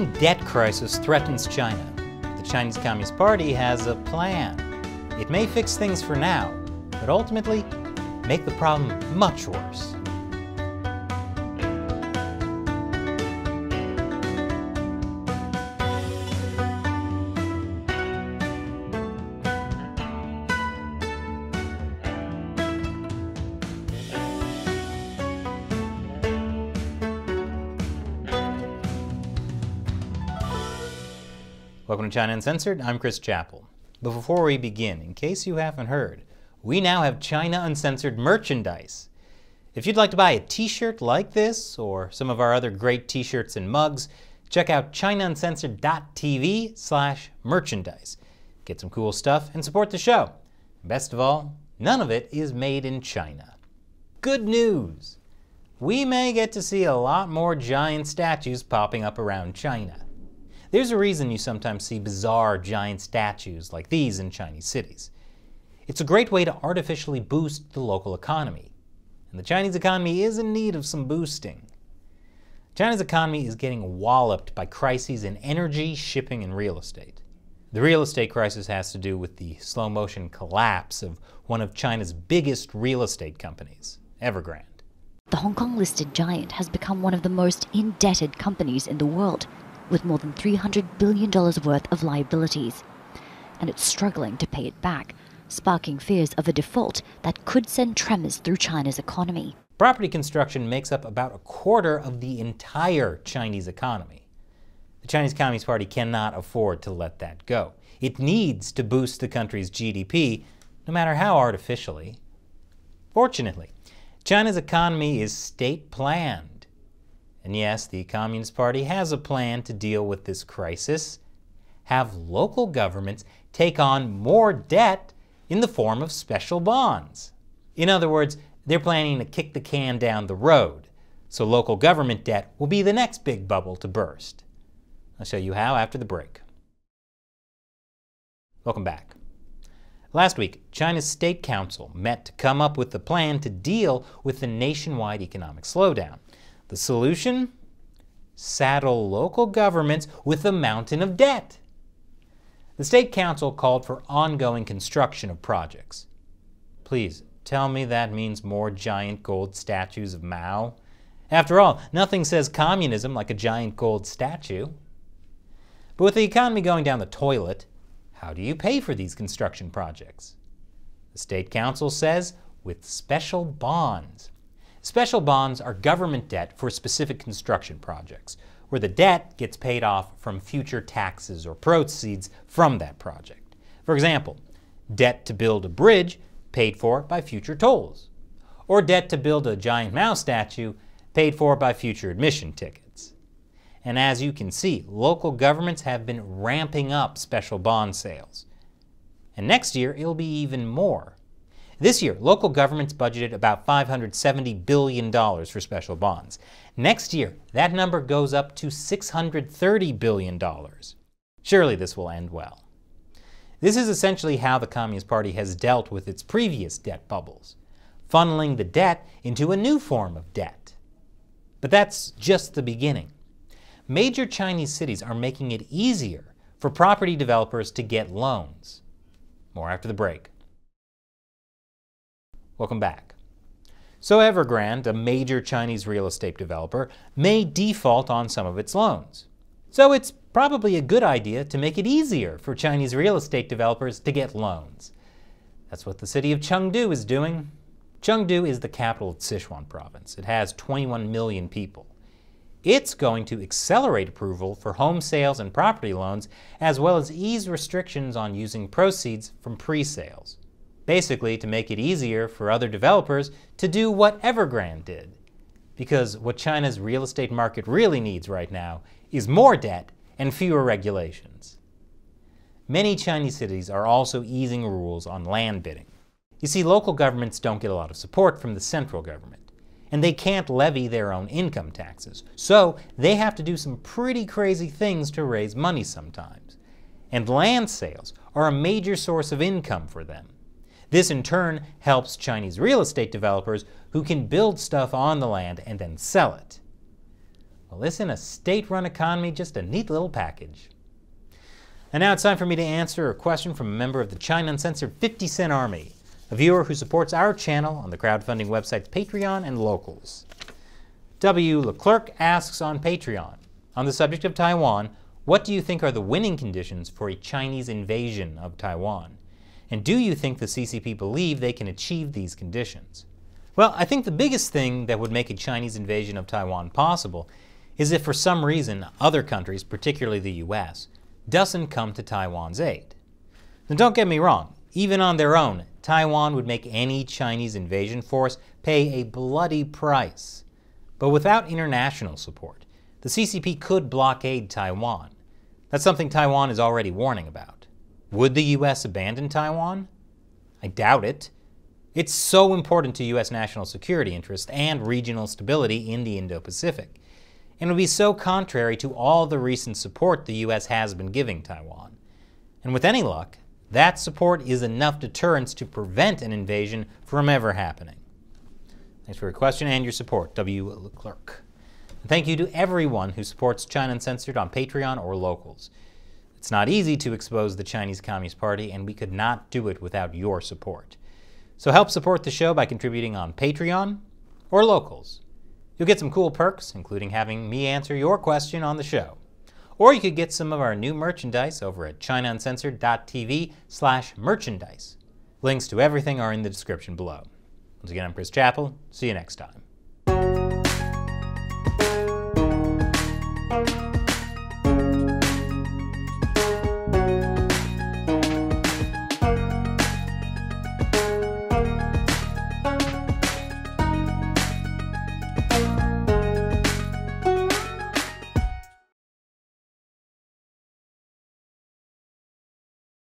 looming debt crisis threatens China. The Chinese Communist Party has a plan. It may fix things for now, but ultimately make the problem much worse. Welcome to China Uncensored, I'm Chris Chappell. But before we begin, in case you haven't heard, we now have China Uncensored merchandise. If you'd like to buy a t-shirt like this, or some of our other great t-shirts and mugs, check out chinauncensored.tv/merchandise. Get some cool stuff and support the show. Best of all, none of it is made in China. Good news! We may get to see a lot more giant statues popping up around China. There's a reason you sometimes see bizarre giant statues like these in Chinese cities. It's a great way to artificially boost the local economy. And the Chinese economy is in need of some boosting. China's economy is getting walloped by crises in energy, shipping, and real estate. The real estate crisis has to do with the slow-motion collapse of one of China's biggest real estate companies, Evergrande. The Hong Kong-listed giant has become one of the most indebted companies in the world, with more than $300 billion worth of liabilities. And it's struggling to pay it back, sparking fears of a default that could send tremors through China's economy. Property construction makes up about a quarter of the entire Chinese economy. The Chinese Communist Party cannot afford to let that go. It needs to boost the country's GDP, no matter how artificially. Fortunately, China's economy is state-planned. And yes, the Communist Party has a plan to deal with this crisis: have local governments take on more debt in the form of special bonds. In other words, they're planning to kick the can down the road, so local government debt will be the next big bubble to burst. I'll show you how after the break. Welcome back. Last week, China's State Council met to come up with a plan to deal with the nationwide economic slowdown. The solution? Saddle local governments with a mountain of debt. The State Council called for ongoing construction of projects. Please tell me that means more giant gold statues of Mao. After all, nothing says communism like a giant gold statue. But with the economy going down the toilet, how do you pay for these construction projects? The State Council says with special bonds. Special bonds are government debt for specific construction projects, where the debt gets paid off from future taxes or proceeds from that project. For example, debt to build a bridge paid for by future tolls, or debt to build a giant Mao statue paid for by future admission tickets. And as you can see, local governments have been ramping up special bond sales. And next year, it'll be even more. This year, local governments budgeted about $570 billion for special bonds. Next year, that number goes up to $630 billion. Surely this will end well. This is essentially how the Communist Party has dealt with its previous debt bubbles, funneling the debt into a new form of debt. But that's just the beginning. Major Chinese cities are making it easier for property developers to get loans. More after the break. Welcome back. So Evergrande, a major Chinese real estate developer, may default on some of its loans. So it's probably a good idea to make it easier for Chinese real estate developers to get loans. That's what the city of Chengdu is doing. Chengdu is the capital of Sichuan province. It has 21 million people. It's going to accelerate approval for home sales and property loans, as well as ease restrictions on using proceeds from pre-sales. Basically, to make it easier for other developers to do what Evergrande did. Because what China's real estate market really needs right now is more debt and fewer regulations. Many Chinese cities are also easing rules on land bidding. You see, local governments don't get a lot of support from the central government, and they can't levy their own income taxes, so they have to do some pretty crazy things to raise money sometimes. And land sales are a major source of income for them. This in turn helps Chinese real estate developers who can build stuff on the land and then sell it. Well, isn't a state-run economy just a neat little package? And now it's time for me to answer a question from a member of the China Uncensored 50-cent Army, a viewer who supports our channel on the crowdfunding websites Patreon and Locals. W. Leclerc asks on Patreon, on the subject of Taiwan, what do you think are the winning conditions for a Chinese invasion of Taiwan? And do you think the CCP believe they can achieve these conditions? Well, I think the biggest thing that would make a Chinese invasion of Taiwan possible is if for some reason other countries, particularly the US, doesn't come to Taiwan's aid. Now don't get me wrong, even on their own, Taiwan would make any Chinese invasion force pay a bloody price. But without international support, the CCP could blockade Taiwan. That's something Taiwan is already warning about. Would the US abandon Taiwan? I doubt it. It's so important to US national security interests and regional stability in the Indo-Pacific, and would be so contrary to all the recent support the US has been giving Taiwan. And with any luck, that support is enough deterrence to prevent an invasion from ever happening. Thanks for your question and your support, W. Leclerc. And thank you to everyone who supports China Uncensored on Patreon or Locals. It's not easy to expose the Chinese Communist Party, and we could not do it without your support. So help support the show by contributing on Patreon or Locals. You'll get some cool perks, including having me answer your question on the show. Or you could get some of our new merchandise over at chinauncensored.tv/merchandise. Links to everything are in the description below. Once again, I'm Chris Chappell. See you next time.